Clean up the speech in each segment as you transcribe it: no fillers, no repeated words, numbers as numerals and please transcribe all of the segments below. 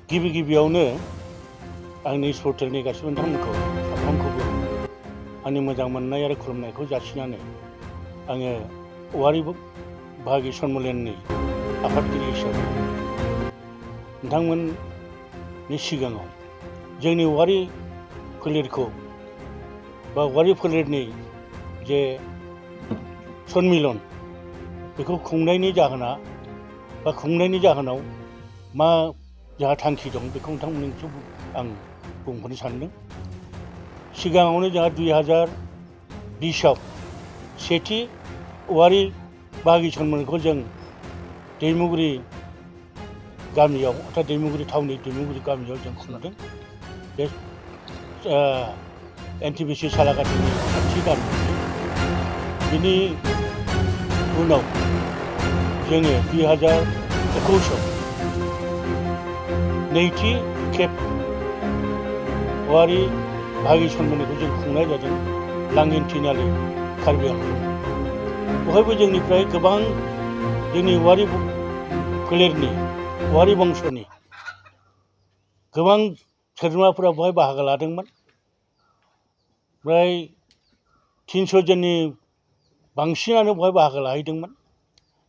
गिबि गिबियावनो आंनि स्पर्टेलनि गासिबो नोंथांमोनखौ साफ्रोमखौबो आंनि मोजां मोननाय आरो खुलुमनायखौ जासिनानै आङो औवारि बाहागि सन्मेलननि आफादगिरि हिसाबै नोंथांमोननि सिगाङाव जोंनि औवारि फोलेरखौ बा औवारि फोलेरनि जे सन्मिलन बेखौ खुंनायनि जाहोना बा खुंनायनि जाहोनाव मा जोंहा थांखि दं बेखौ नोंथांमोननिसिम आं बुंहरनो सानदों। सिगाङावनो जोंहा 2020आव सेथि औवारि बाहागि सन्मेलनखौ जों दैमुगुरि गामियाव अर्थात दैमुगुरि टाउननि दैमुगुरि गामियाव जों खुंदों। बे NTPC सालाकाटिनि खाथि गामि। बिनि उनाव जोङो 2021आव नैथि खेब औवारि बाहागि सन्मेलनखौ जों खुंनाय जादों लांगिन थिनालि कार्बि आंलं। बेवहायबो जोंनिफ्राय गोबां जोंनि औवारि फोलेरनि औवारि बंस'नि गोबां सोद्रोमाफोरा बेवहाय बाहागो लादोंमोन। फ्राय 300 जननि बांसिनानो बेवहाय बाहागो लाहैदोंमोन।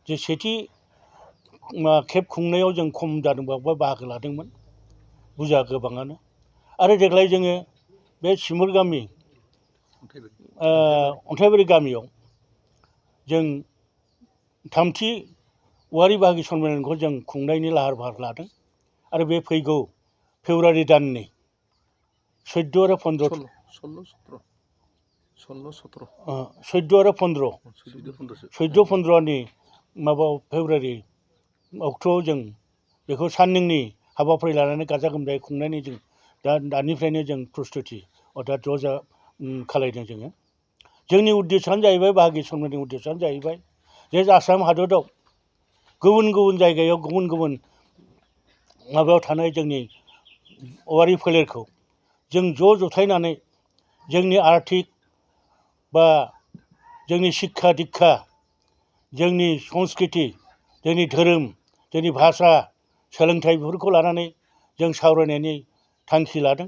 जे सेथि खेब खुंनायाव जों खम जादोंबा बेवहाय बाहागो लादोंमोन बुरजा गोबाङानो। आरो देग्लाय जोङो बे सिमुल गामि अन्थाइबारि गामियाव जों थामथि औवारि बाहागि सन्मेलनखौ जों खुंनायनि लाहार फाहार लादों। आरो बे फैगौ फेब्रुवारि दाननि 14 आरो 15 14-15नि माबायाव फेब्रुवारि अक्ट'आव जों बेखौ साननैनि हाबाफारि लानानै गाजा गोमजायै खुंनायनि जों दानिफ्रायनो जों प्रस्तुति अर्थात ज' खालायदों जोङो। जोंनि उद्देश्यआनो जाहैबाय बाहागि सन्मेलननि उद्देश्यआनो जाहैबाय जे आसाम हादराव गुबुन गुबुन जायगायाव गुबुन गुबुन माबायाव थानाय जोंनि औवारि फोलेरखौ जों ज' जथायनानै जोंनि आर्थिक बा जोंनि शिक्षा दिक्षा जोंनि संस्कृति जोंनि धोरोम जोंनि भाषा सोलोंथाइ बेफोरखौ लानानै जों सावरायनायनि थांखि लादों।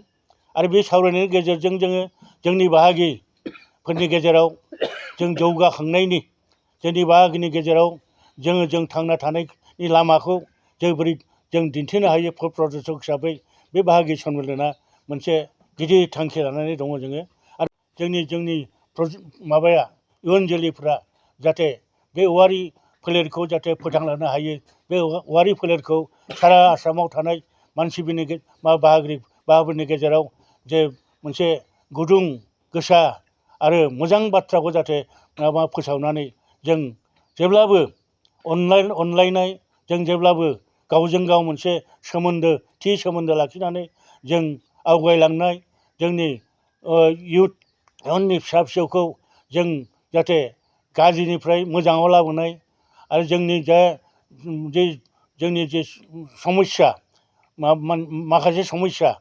आरो बे सावरायनायनि गेजेरजों जोङो जोंनि बाहागिफोरनि गेजेराव जों जौगाखांनायनि जोंनि बाहागिनि गेजेराव जों थांना थानायनि लामाखौ जों बोरै जों दिन्थिनो हायो प्रदर्शक हिसाबै बे बाहागि सन्मेलना मोनसे गिदिर थांखि लानानै दङ जोङो। आरो जोंनि माबाया इयुन जोलैफ्रा जाहाथे बे औवारि फोलेरखौ जाहाथे फोथांलांनो हायो। बे औवारि फोलेरखौ सारा आसामाव थानाय मानसिफोरनि बाहागिफोरनि गेजेराव जे मोनसे गुदुं गोसा आरो मोजां बाथ्राखौ जाहाथे फोसावनानै जों जेब्लाबो अनलायनाय जों जेब्लाबो गावजों गाव मोनसे थि सोमोन्दो लाखिनानै जों आवगायलांनाय जोंनि इयुननि फिसा फिसौखौ जों जाहाथे गाज्रिनिफ्राय मोजाङाव लाबोनाय आरो जोंनि जे समस्या माखासे समस्या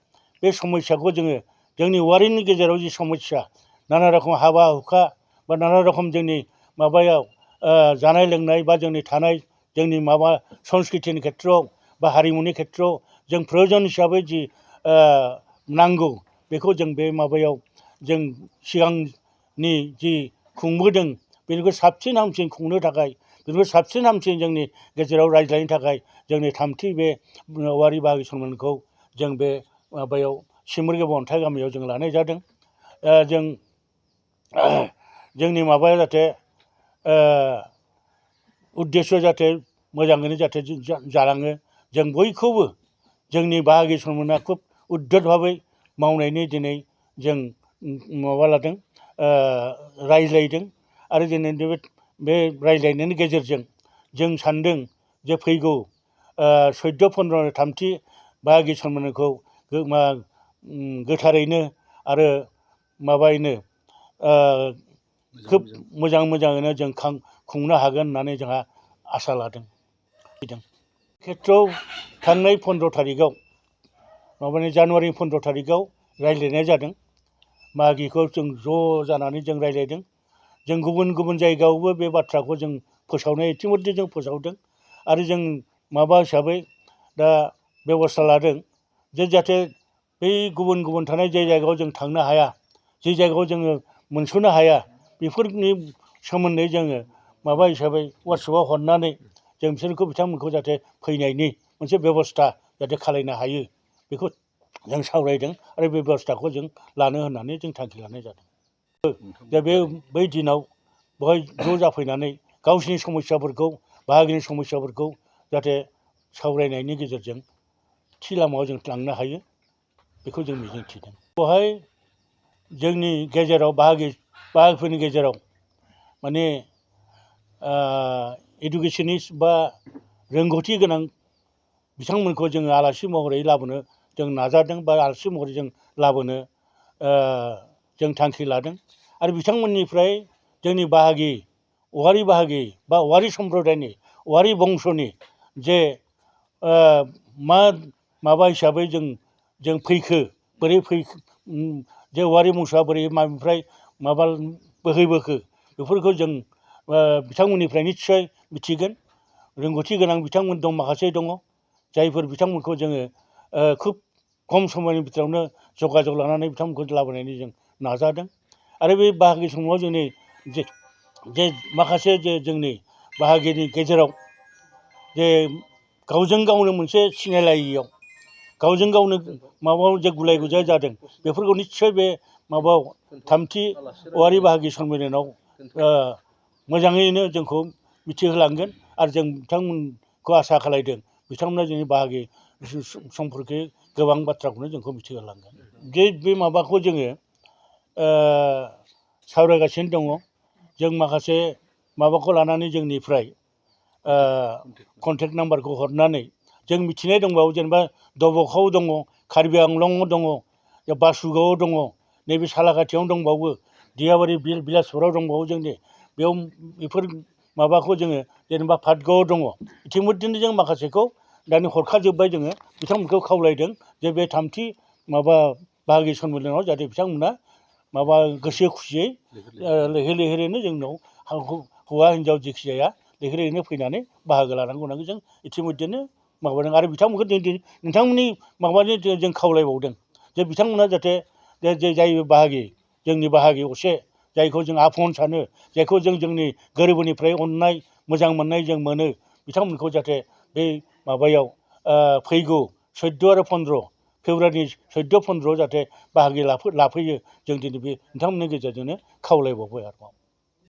बे समस्याखौ जोङो जोंनि औवारिनि गेजेराव जि समस्या नाना रखम हाबा हुखा बा नाना रखम जोंनि माबायाव जानाय लोंनाय बा जोंनि थानाय जोंनि माबा संस्कृतिनि खेथ्रआव बा हारिमुनि खेथ्रआव जों प्रयजन हिसाबै जि नांगौ बेखौ जों बे माबायाव जों सिगांनि जि खुंबोदों बेनिख्रुइ साबसिन हामसिन खुंनो थाखाय बेनिख्रुइ साबसिन हामसिन जोंनि गेजेराव रायज्लायनो थाखाय जोंनि थामथि बे औवारि बाहागि सन्मेलनखौ जों बे माबायाव सिमुलगाव अन्थाइ गामियाव जों लानाय जादों। जोंनि माबाया जाहाथे उद्देश्य जाहाथे मोजाङैनो जाहाथे जालाङो। जों बयखौबो जोंनि बाहागि सन्मेलना खुब उद्धत भाबै मावनायनि दिनै जों माबा लादों रायज्लायदों। आरो दिनै बे रायज्लायनायनि गेजेरजों जों सानदों जे फैगौ 14-15 थामथि बाहागि सन्मेलनखौ गोथारैनो आरो माबायैनो खोब मोजाङैनो जों खुंनो हागोन होननानै जोंहा आसा लादों। खेथ्रआव थांनाय 15 थारिखआव जानुवारि 15 थारिखआव रायज्लायनाय जादों। बाहागिखौ जों ज' जानानै जों रायज्लायदों। जों गुबुन गुबुन जायगायावबो बे बाथ्राखौ जों फोसावनाय इतिमध्य जों फोसावदों। आरो जों माबा हिसाबै दा बेबस्था लादों जे जाहाथे बै गुबुन गुबुन थानाय जे जायगायाव जों थांनो हाया, जे जायगायाव जोङो मोनस'नो हाया, बेफोरनि सोमोन्दै जोङो माबा हिसाबै वाट्सएपआव हरनानै जों बिथांमोनखौ जाहाथे फैनायनि मोनसे बेबस्था जाहाथे खालामनो हायो, बेखौ जों सावरायदों आरो बे बेबस्थाखौ जों लानो होननानै जों थांखि लानाय जादों। दा बै दिनाव बेवहाय ज' जाफैनानै गावसिनि समस्याफोरखौ, बाहागिनि समस्याफोरखौ जाहाथे सावरायनायनि गेजेरजों थि लामायाव जों लांनो हायो, बेखौ जों मिजिंथिदों। बेवहाय जोंनि गेजेराव बाहागिफोरनि गेजेराव माने इडुकेसनिस्ट बा रोंगौथि गोनां बिथांमोनखौ जोङो आलासि महरै लाबोनो जों नाजादों बा आलासि महरै जों लाबोनो जों थांखि लादों। आरो बिथांमोननिफ्राय जोंनि बाहागि, औवारि बाहागि बा औवारि सम्प्रदायनि, औवारि बंस'नि जे माबा हिसाबै जों फैखो, बोरै फैखो, जे औवारि बंस'आ बोरै मानिफ्राय माबा बोहैबोखो, बेफोरखौ जों बिथांमोननिफ्राय निस्सय मिथिगोन। रोंगौथि गोनां बिथांमोन दं, माखासे दङ, जायफोर बिथांमोनखौ जोङो खुब खम समनि बिथोरावनो जगाजग लानानै बिथांमोनखौ लाबोनायनि जों नाजादों। आरो बे बाहागि समाव जोंनि जे माखासे जे जोंनि बाहागिनि गेजेराव जे गावजों गावनो मोनसे सिनायलायियाव, गावजों गावनो माबायाव जे गुलाय गुजाय जादों, बेफोरखौ निस्सय बे माबायाव थामथि औवारि बाहागि सन्मिलनाव मोजाङैनो जोंखौ मिथिहोलांगोन। आरो जों बिथांमोनखौ आसा खालामदों बिथांमोना जोंनि बाहागि सम्पर्के गोबां बाथ्राखौनो जोंखौ मिथिहोलांगोन। बे माबाखौ जोङो सावरायगासिनो दङ। जों माखासे माबाखौ लानानै जोंनिफ्राय कन्टेक्ट नाम्बारखौ हरनानै जों मिथिनाय दंबावो, जेनेबा दब'खाव दङ, कार्बि आंलंआव दङ, बासुगावआव दङ, नैबे सालाकाथियावनो दंबावो, दियाबारि बिलासपुराव दंबावो। जोंनि बेयाव बेफोर माबाखौ जोङो जेनेबा पाटगावआव दङ। इतिमध्येनो जों माखासेखौ दानि हरखाजोब्बाय। जोङो बिथांमोनखौ खावलायदों जे बे थामथि माबा बाहागि सन्मिलनाव जाहाथे बिथांमोना माबा गोसो खुसियै लैहोर लैहोरैनो जोंनाव हौवा हिन्जाव जेखि जाया लैहोर लैहोरैनो फैनानै बाहागो लानांगौ होननानै जों इतिमध्येनो माबादों। आरो बिथांमोनखौ नोंथांमोननि माबानि जों खावलायबावदों जे बिथांमोना जाहाथे जाय बाहागि, जोंनि बाहागि असे, जायखौ जों आफन सानो, जायखौ जों जोंनि गोरबोनिफ्राय अननाय मोजां मोननाय जों मोनो, बिथांमोनखौ जाहाथे बे माबायाव फैगौ 14 आरो 15 फेब्रुवारिनि 14, 15 जाहाथे बाहागो लाफैयो, जों दिनै बे नोंथांमोननि गेजेरजोंनो खावलायबावबाय आरोबाव।